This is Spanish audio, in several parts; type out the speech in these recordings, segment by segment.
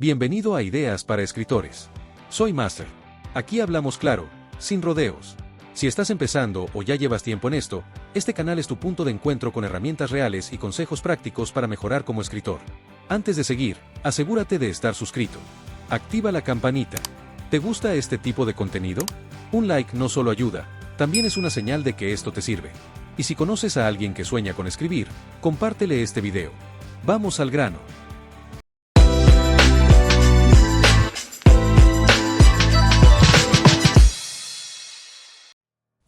Bienvenido a Ideas para Escritores. Soy Master. Aquí hablamos claro, sin rodeos. Si estás empezando o ya llevas tiempo en esto, este canal es tu punto de encuentro con herramientas reales y consejos prácticos para mejorar como escritor. Antes de seguir, asegúrate de estar suscrito. Activa la campanita. ¿Te gusta este tipo de contenido? Un like no solo ayuda, también es una señal de que esto te sirve. Y si conoces a alguien que sueña con escribir, compártele este video. Vamos al grano.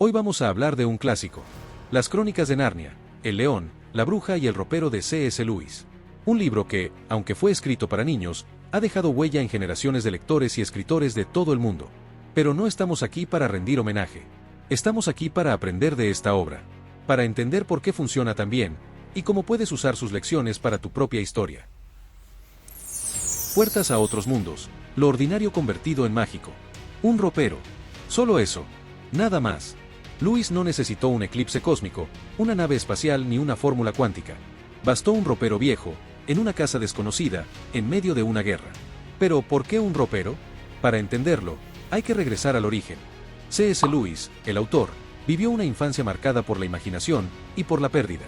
Hoy vamos a hablar de un clásico. Las Crónicas de Narnia, El León, la Bruja y el Ropero de C.S. Lewis. Un libro que, aunque fue escrito para niños, ha dejado huella en generaciones de lectores y escritores de todo el mundo. Pero no estamos aquí para rendir homenaje. Estamos aquí para aprender de esta obra, para entender por qué funciona tan bien, y cómo puedes usar sus lecciones para tu propia historia. Puertas a otros mundos, lo ordinario convertido en mágico. Un ropero. Solo eso. Nada más. Lewis no necesitó un eclipse cósmico, una nave espacial ni una fórmula cuántica. Bastó un ropero viejo, en una casa desconocida, en medio de una guerra. Pero, ¿por qué un ropero? Para entenderlo, hay que regresar al origen. C.S. Lewis, el autor, vivió una infancia marcada por la imaginación y por la pérdida.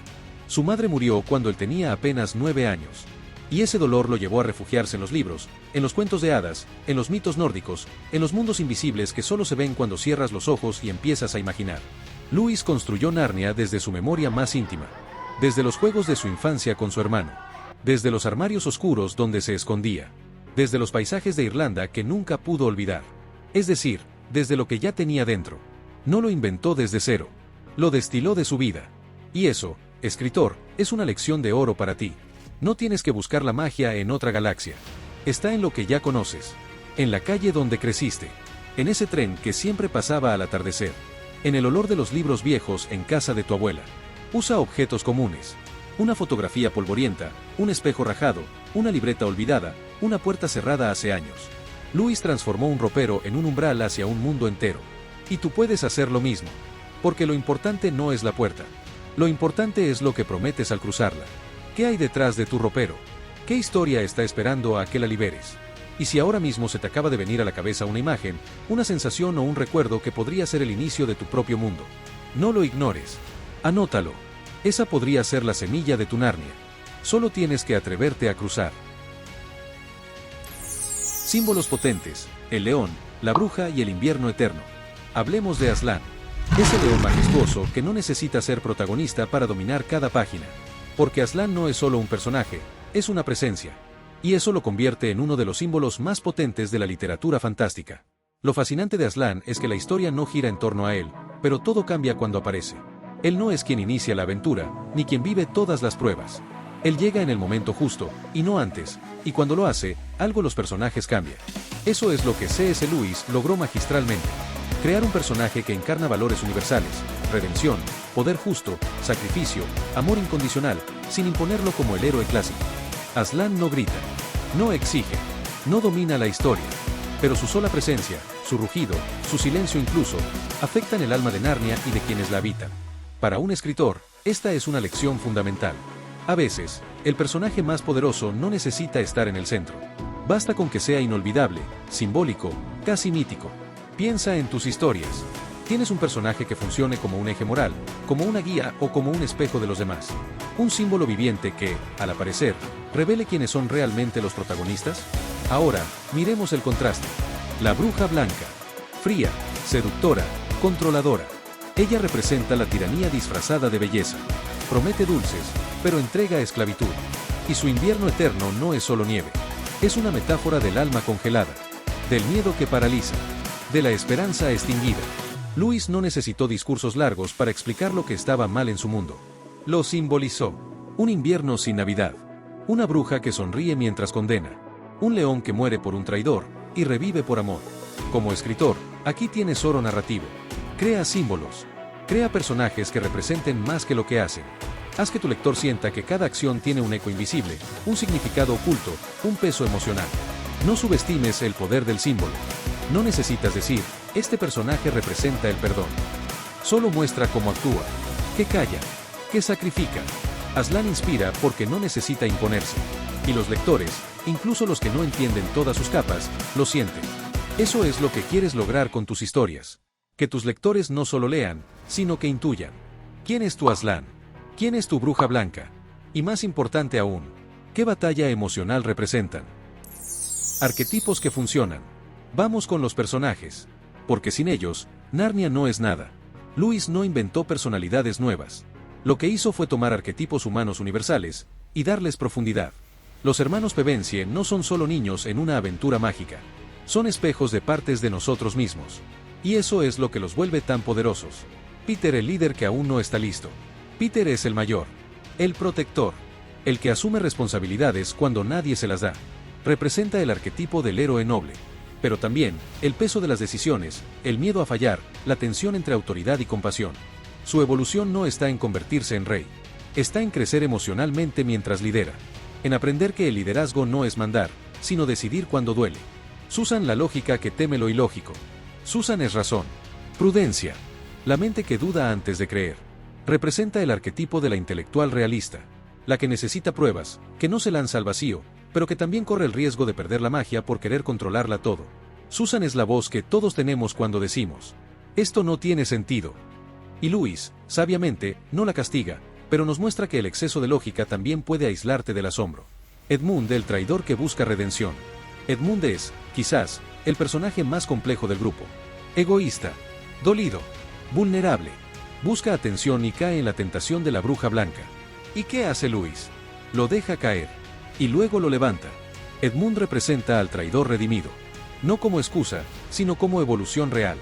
Su madre murió cuando él tenía apenas 9 años. Y ese dolor lo llevó a refugiarse en los libros, en los cuentos de hadas, en los mitos nórdicos, en los mundos invisibles que solo se ven cuando cierras los ojos y empiezas a imaginar. Lewis construyó Narnia desde su memoria más íntima, desde los juegos de su infancia con su hermano, desde los armarios oscuros donde se escondía, desde los paisajes de Irlanda que nunca pudo olvidar. Es decir, desde lo que ya tenía dentro. No lo inventó desde cero, lo destiló de su vida. Y eso, escritor, es una lección de oro para ti. No tienes que buscar la magia en otra galaxia. Está en lo que ya conoces. En la calle donde creciste. En ese tren que siempre pasaba al atardecer. En el olor de los libros viejos en casa de tu abuela. Usa objetos comunes. Una fotografía polvorienta, un espejo rajado, una libreta olvidada, una puerta cerrada hace años. Lewis transformó un ropero en un umbral hacia un mundo entero. Y tú puedes hacer lo mismo. Porque lo importante no es la puerta. Lo importante es lo que prometes al cruzarla. ¿Qué hay detrás de tu ropero? ¿Qué historia está esperando a que la liberes? Y si ahora mismo se te acaba de venir a la cabeza una imagen, una sensación o un recuerdo que podría ser el inicio de tu propio mundo, no lo ignores. Anótalo. Esa podría ser la semilla de tu Narnia. Solo tienes que atreverte a cruzar. Símbolos potentes: el león, la bruja y el invierno eterno. Hablemos de Aslan. Ese león majestuoso que no necesita ser protagonista para dominar cada página. Porque Aslan no es solo un personaje, es una presencia. Y eso lo convierte en uno de los símbolos más potentes de la literatura fantástica. Lo fascinante de Aslan es que la historia no gira en torno a él, pero todo cambia cuando aparece. Él no es quien inicia la aventura, ni quien vive todas las pruebas. Él llega en el momento justo, y no antes, y cuando lo hace, algo los personajes cambia. Eso es lo que C.S. Lewis logró magistralmente. Crear un personaje que encarna valores universales, redención, poder justo, sacrificio, amor incondicional, sin imponerlo como el héroe clásico. Aslan no grita, no exige, no domina la historia, pero su sola presencia, su rugido, su silencio incluso, afectan el alma de Narnia y de quienes la habitan. Para un escritor, esta es una lección fundamental. A veces, el personaje más poderoso no necesita estar en el centro. Basta con que sea inolvidable, simbólico, casi mítico. Piensa en tus historias. ¿Tienes un personaje que funcione como un eje moral, como una guía o como un espejo de los demás? Un símbolo viviente que, al aparecer, revele quiénes son realmente los protagonistas. Ahora, miremos el contraste. La bruja blanca. Fría, seductora, controladora. Ella representa la tiranía disfrazada de belleza. Promete dulces, pero entrega esclavitud. Y su invierno eterno no es solo nieve. Es una metáfora del alma congelada, del miedo que paraliza, de la esperanza extinguida. Lewis no necesitó discursos largos para explicar lo que estaba mal en su mundo. Lo simbolizó. Un invierno sin Navidad. Una bruja que sonríe mientras condena. Un león que muere por un traidor y revive por amor. Como escritor, aquí tienes oro narrativo. Crea símbolos. Crea personajes que representen más que lo que hacen. Haz que tu lector sienta que cada acción tiene un eco invisible, un significado oculto, un peso emocional. No subestimes el poder del símbolo. No necesitas decir, este personaje representa el perdón. Solo muestra cómo actúa, que calla, que sacrifica. Aslan inspira porque no necesita imponerse. Y los lectores, Incluso los que no entienden todas sus capas, lo sienten. Eso es lo que quieres lograr con tus historias. Que tus lectores no solo lean, sino que intuyan. ¿Quién es tu Aslan? ¿Quién es tu bruja blanca? Y más importante aún, ¿qué batalla emocional representan? Arquetipos que funcionan. Vamos con los personajes. Porque sin ellos, Narnia no es nada. Lewis no inventó personalidades nuevas. Lo que hizo fue tomar arquetipos humanos universales y darles profundidad. Los hermanos Pevensie no son solo niños en una aventura mágica. Son espejos de partes de nosotros mismos. Y eso es lo que los vuelve tan poderosos. Peter, el líder que aún no está listo. Peter es el mayor. El protector. El que asume responsabilidades cuando nadie se las da. Representa el arquetipo del héroe noble. Pero también, el peso de las decisiones, el miedo a fallar, la tensión entre autoridad y compasión. Su evolución no está en convertirse en rey. Está en crecer emocionalmente mientras lidera. En aprender que el liderazgo no es mandar, sino decidir cuando duele. Susan, la lógica que teme lo ilógico. Susan es razón. Prudencia. La mente que duda antes de creer. Representa el arquetipo de la intelectual realista. La que necesita pruebas, que no se lanza al vacío, pero que también corre el riesgo de perder la magia por querer controlarla todo. Susan es la voz que todos tenemos cuando decimos: esto no tiene sentido. Y Lewis, sabiamente, no la castiga, pero nos muestra que el exceso de lógica también puede aislarte del asombro. Edmund, el traidor que busca redención. Edmund es, quizás, el personaje más complejo del grupo. Egoísta, dolido, vulnerable, busca atención y cae en la tentación de la bruja blanca. ¿Y qué hace Lewis? Lo deja caer. Y luego lo levanta. Edmund representa al traidor redimido. No como excusa, sino como evolución real.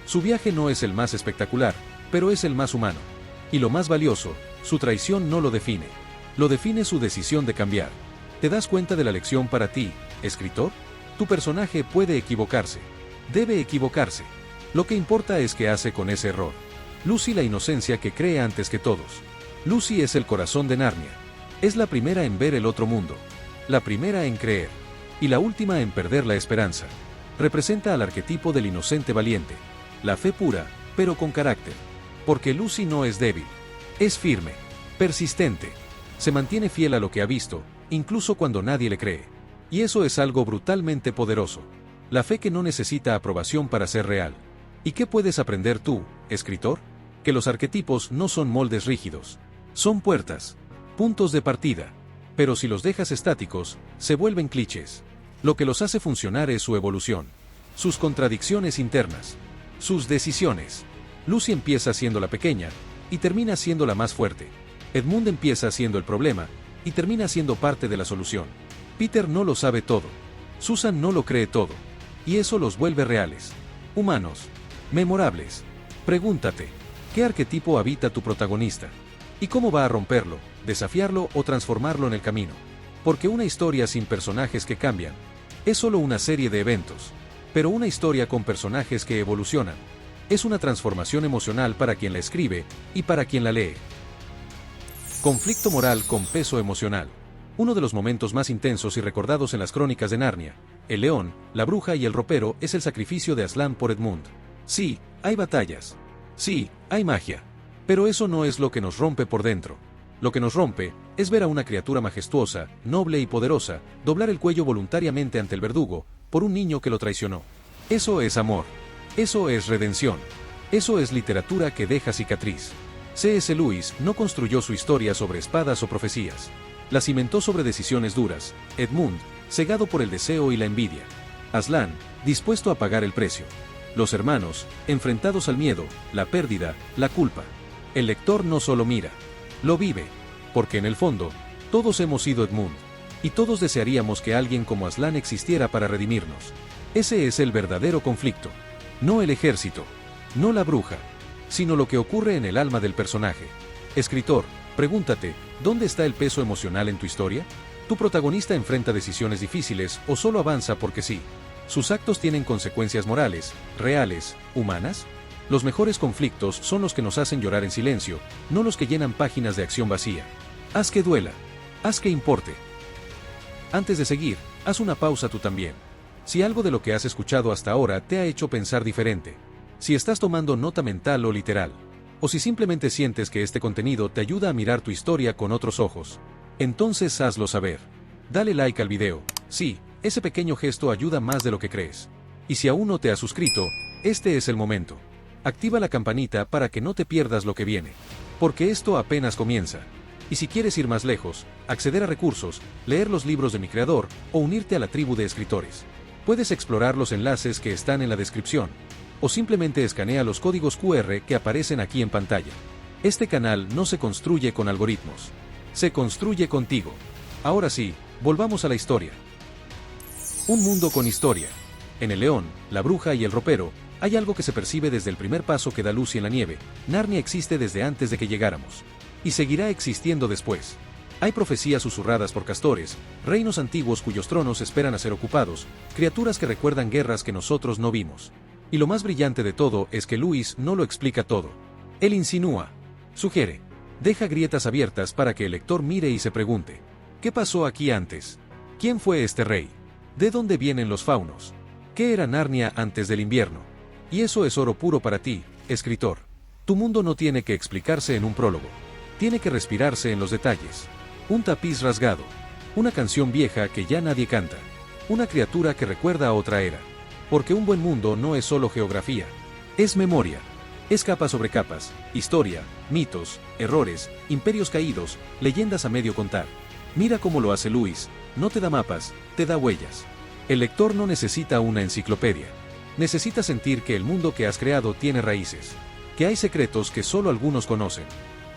Su viaje no es el más espectacular, pero es el más humano. Y lo más valioso, su traición no lo define. Lo define su decisión de cambiar. ¿Te das cuenta de la lección para ti, escritor? Tu personaje puede equivocarse. Debe equivocarse. Lo que importa es qué hace con ese error. Lucy, la inocencia que cree antes que todos. Lucy es el corazón de Narnia. Es la primera en ver el otro mundo. La primera en creer. Y la última en perder la esperanza. Representa al arquetipo del inocente valiente. La fe pura, pero con carácter. Porque Lucy no es débil. Es firme. Persistente. Se mantiene fiel a lo que ha visto, incluso cuando nadie le cree. Y eso es algo brutalmente poderoso. La fe que no necesita aprobación para ser real. ¿Y qué puedes aprender tú, escritor? Que los arquetipos no son moldes rígidos. Son puertas. Puntos de partida. Pero si los dejas estáticos, se vuelven clichés. Lo que los hace funcionar es su evolución. Sus contradicciones internas. Sus decisiones. Lucy empieza siendo la pequeña, y termina siendo la más fuerte. Edmund empieza siendo el problema, y termina siendo parte de la solución. Peter no lo sabe todo. Susan no lo cree todo. Y eso los vuelve reales. Humanos. Memorables. Pregúntate, ¿qué arquetipo habita tu protagonista? ¿Y cómo va a romperlo, desafiarlo o transformarlo en el camino? Porque una historia sin personajes que cambian es solo una serie de eventos. Pero una historia con personajes que evolucionan es una transformación emocional para quien la escribe y para quien la lee. Conflicto moral con peso emocional. Uno de los momentos más intensos y recordados en las crónicas de Narnia, el león, la bruja y el ropero, es el sacrificio de Aslan por Edmund. Sí, hay batallas. Sí, hay magia. Pero eso no es lo que nos rompe por dentro. Lo que nos rompe es ver a una criatura majestuosa, noble y poderosa, doblar el cuello voluntariamente ante el verdugo, por un niño que lo traicionó. Eso es amor. Eso es redención. Eso es literatura que deja cicatriz. C.S. Lewis no construyó su historia sobre espadas o profecías. La cimentó sobre decisiones duras. Edmund, cegado por el deseo y la envidia. Aslan, dispuesto a pagar el precio. Los hermanos, enfrentados al miedo, la pérdida, la culpa. El lector no solo mira, lo vive, porque en el fondo, todos hemos sido Edmund, y todos desearíamos que alguien como Aslan existiera para redimirnos. Ese es el verdadero conflicto. No el ejército, no la bruja, sino lo que ocurre en el alma del personaje. Escritor, pregúntate, ¿dónde está el peso emocional en tu historia? ¿Tu protagonista enfrenta decisiones difíciles o solo avanza porque sí? ¿Sus actos tienen consecuencias morales, reales, humanas? Los mejores conflictos son los que nos hacen llorar en silencio, no los que llenan páginas de acción vacía. Haz que duela. Haz que importe. Antes de seguir, haz una pausa tú también. Si algo de lo que has escuchado hasta ahora te ha hecho pensar diferente, si estás tomando nota mental o literal, o si simplemente sientes que este contenido te ayuda a mirar tu historia con otros ojos, entonces hazlo saber. Dale like al video, Sí, ese pequeño gesto ayuda más de lo que crees. Y si aún no te has suscrito, este es el momento. Activa la campanita para que no te pierdas lo que viene. Porque esto apenas comienza. Y si quieres ir más lejos, acceder a recursos, leer los libros de mi creador o unirte a la tribu de escritores, puedes explorar los enlaces que están en la descripción. O simplemente escanea los códigos QR que aparecen aquí en pantalla. Este canal no se construye con algoritmos. Se construye contigo. Ahora sí, volvamos a la historia. Un mundo con historia. En el león, la bruja y el ropero, hay algo que se percibe desde el primer paso que da Lucy en la nieve. Narnia existe desde antes de que llegáramos. Y seguirá existiendo después. Hay profecías susurradas por castores, reinos antiguos cuyos tronos esperan a ser ocupados, criaturas que recuerdan guerras que nosotros no vimos. Y lo más brillante de todo es que Lewis no lo explica todo. Él insinúa, sugiere, deja grietas abiertas para que el lector mire y se pregunte, ¿qué pasó aquí antes? ¿Quién fue este rey? ¿De dónde vienen los faunos? ¿Qué era Narnia antes del invierno? Y eso es oro puro para ti, escritor. Tu mundo no tiene que explicarse en un prólogo. Tiene que respirarse en los detalles. Un tapiz rasgado. Una canción vieja que ya nadie canta. Una criatura que recuerda a otra era. Porque un buen mundo no es solo geografía. Es memoria. Es capas sobre capas, historia, mitos, errores, imperios caídos, leyendas a medio contar. Mira cómo lo hace Lewis, no te da mapas, te da huellas. El lector no necesita una enciclopedia. Necesita sentir que el mundo que has creado tiene raíces. Que hay secretos que solo algunos conocen.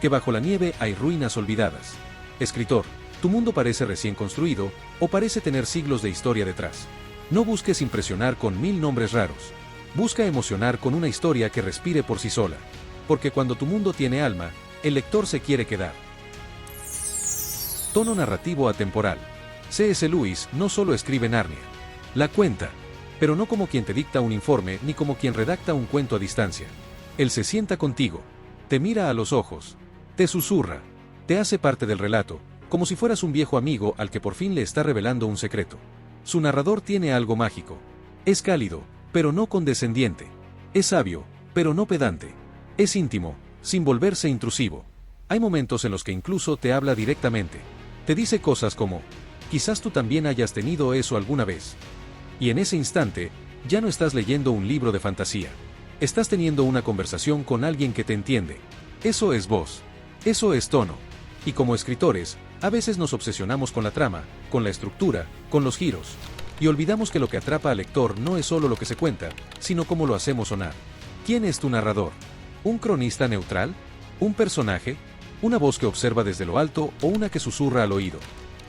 Que bajo la nieve hay ruinas olvidadas. Escritor, tu mundo parece recién construido, o parece tener siglos de historia detrás. No busques impresionar con 1000 nombres raros. Busca emocionar con una historia que respire por sí sola. Porque cuando tu mundo tiene alma, el lector se quiere quedar. Tono narrativo atemporal. C.S. Lewis no solo escribe Narnia. La cuenta. Pero no como quien te dicta un informe ni como quien redacta un cuento a distancia. Él se sienta contigo. Te mira a los ojos. Te susurra. Te hace parte del relato, como si fueras un viejo amigo al que por fin le está revelando un secreto. Su narrador tiene algo mágico. Es cálido, pero no condescendiente. Es sabio, pero no pedante. Es íntimo, sin volverse intrusivo. Hay momentos en los que incluso te habla directamente. Te dice cosas como, quizás tú también hayas tenido eso alguna vez. Y en ese instante, ya no estás leyendo un libro de fantasía. Estás teniendo una conversación con alguien que te entiende. Eso es voz. Eso es tono. Y como escritores, a veces nos obsesionamos con la trama, con la estructura, con los giros. Y olvidamos que lo que atrapa al lector no es solo lo que se cuenta, sino cómo lo hacemos sonar. ¿Quién es tu narrador? ¿Un cronista neutral? ¿Un personaje? ¿Una voz que observa desde lo alto o una que susurra al oído?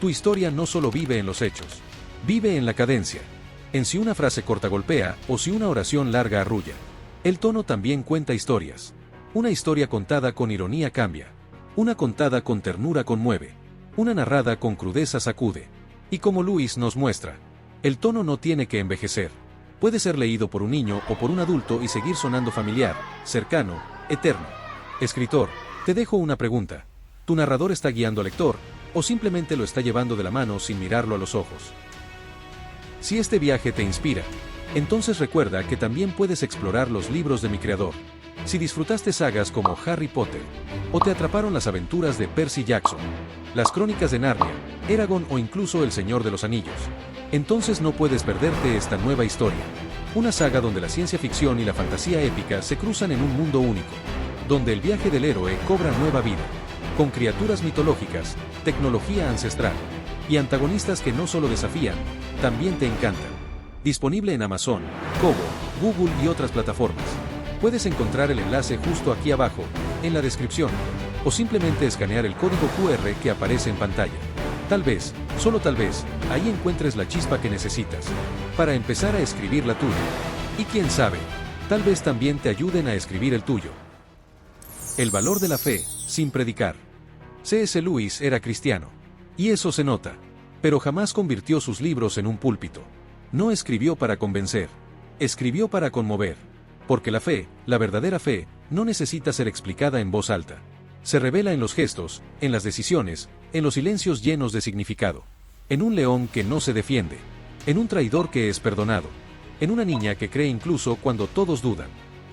Tu historia no solo vive en los hechos. Vive en la cadencia. En si una frase corta golpea o si una oración larga arrulla. El tono también cuenta historias. Una historia contada con ironía cambia. Una contada con ternura conmueve. Una narrada con crudeza sacude. Y como Lewis nos muestra, el tono no tiene que envejecer. Puede ser leído por un niño o por un adulto y seguir sonando familiar, cercano, eterno. Escritor, te dejo una pregunta. ¿Tu narrador está guiando al lector, o simplemente lo está llevando de la mano sin mirarlo a los ojos? Si este viaje te inspira, entonces recuerda que también puedes explorar los libros de mi creador. Si disfrutaste sagas como Harry Potter, o te atraparon las aventuras de Percy Jackson, las crónicas de Narnia, Eragon o incluso El Señor de los Anillos, entonces no puedes perderte esta nueva historia. Una saga donde la ciencia ficción y la fantasía épica se cruzan en un mundo único, donde el viaje del héroe cobra nueva vida, con criaturas mitológicas, tecnología ancestral, y antagonistas que no solo desafían, también te encantan. Disponible en Amazon, Kobo, Google y otras plataformas. Puedes encontrar el enlace justo aquí abajo, en la descripción, o simplemente escanear el código QR que aparece en pantalla. Tal vez, solo tal vez, ahí encuentres la chispa que necesitas, para empezar a escribir la tuya. Y quién sabe, tal vez también te ayuden a escribir el tuyo. El valor de la fe, sin predicar. C.S. Lewis era cristiano. Y eso se nota. Pero jamás convirtió sus libros en un púlpito. No escribió para convencer. Escribió para conmover. Porque la fe, la verdadera fe, no necesita ser explicada en voz alta. Se revela en los gestos, en las decisiones, en los silencios llenos de significado. En un león que no se defiende. En un traidor que es perdonado. En una niña que cree incluso cuando todos dudan.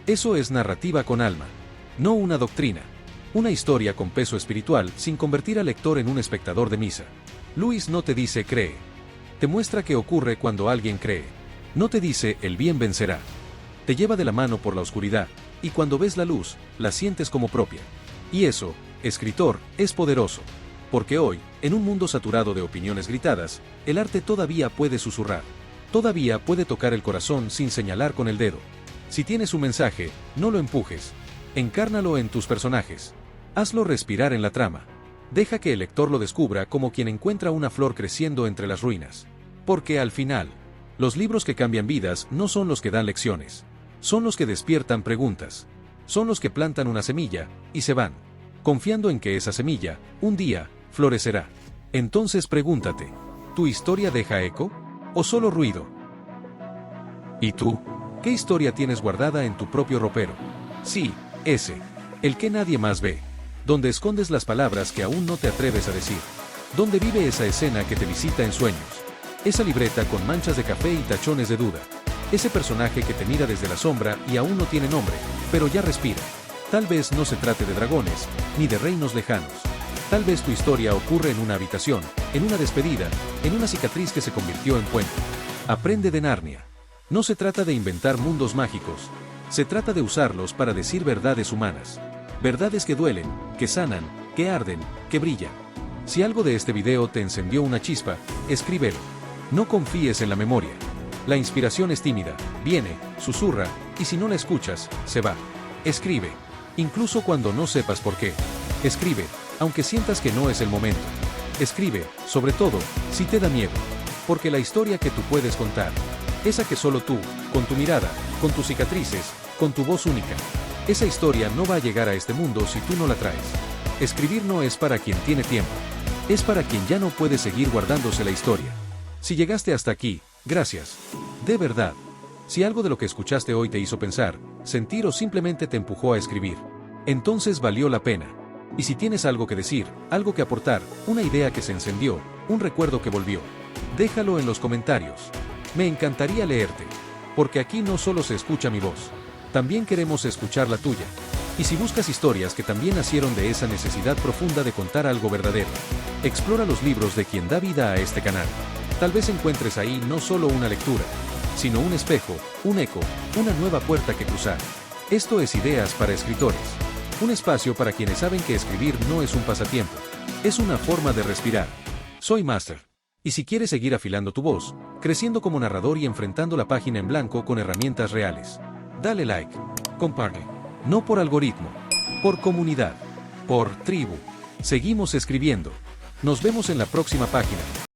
Eso es narrativa con alma. No una doctrina. Una historia con peso espiritual sin convertir al lector en un espectador de misa. Lewis no te dice cree. Te muestra qué ocurre cuando alguien cree. No te dice el bien vencerá. Te lleva de la mano por la oscuridad, y cuando ves la luz, la sientes como propia. Y eso, escritor, es poderoso. Porque hoy, en un mundo saturado de opiniones gritadas, el arte todavía puede susurrar. Todavía puede tocar el corazón sin señalar con el dedo. Si tienes un mensaje, no lo empujes. Encárnalo en tus personajes. Hazlo respirar en la trama. Deja que el lector lo descubra como quien encuentra una flor creciendo entre las ruinas. Porque al final, los libros que cambian vidas no son los que dan lecciones. Son los que despiertan preguntas. Son los que plantan una semilla, y se van, confiando en que esa semilla, un día, florecerá. Entonces pregúntate, ¿tu historia deja eco? ¿O solo ruido? ¿Y tú? ¿Qué historia tienes guardada en tu propio ropero? Sí, ese. El que nadie más ve. Donde escondes las palabras que aún no te atreves a decir. Donde vive esa escena que te visita en sueños. Esa libreta con manchas de café y tachones de duda. Ese personaje que te mira desde la sombra y aún no tiene nombre, pero ya respira. Tal vez no se trate de dragones, ni de reinos lejanos. Tal vez tu historia ocurre en una habitación, en una despedida, en una cicatriz que se convirtió en puente. Aprende de Narnia. No se trata de inventar mundos mágicos. Se trata de usarlos para decir verdades humanas. Verdades que duelen, que sanan, que arden, que brillan. Si algo de este video te encendió una chispa, escríbelo. No confíes en la memoria. La inspiración es tímida, viene, susurra, y si no la escuchas, se va. Escribe. Incluso cuando no sepas por qué. Escribe, aunque sientas que no es el momento. Escribe, sobre todo, si te da miedo. Porque la historia que tú puedes contar, esa que solo tú, con tu mirada, con tus cicatrices, con tu voz única, esa historia no va a llegar a este mundo si tú no la traes. Escribir no es para quien tiene tiempo. Es para quien ya no puede seguir guardándose la historia. Si llegaste hasta aquí, gracias. De verdad. Si algo de lo que escuchaste hoy te hizo pensar, sentir o simplemente te empujó a escribir, entonces valió la pena. Y si tienes algo que decir, algo que aportar, una idea que se encendió, un recuerdo que volvió, déjalo en los comentarios. Me encantaría leerte. Porque aquí no solo se escucha mi voz. También queremos escuchar la tuya. Y si buscas historias que también nacieron de esa necesidad profunda de contar algo verdadero, explora los libros de quien da vida a este canal. Tal vez encuentres ahí no solo una lectura, sino un espejo, un eco, una nueva puerta que cruzar. Esto es Ideas para Escritores. Un espacio para quienes saben que escribir no es un pasatiempo, es una forma de respirar. Soy Master. Y si quieres seguir afilando tu voz, creciendo como narrador y enfrentando la página en blanco con herramientas reales, dale like, comparte. No por algoritmo, por comunidad, por tribu. Seguimos escribiendo. Nos vemos en la próxima página.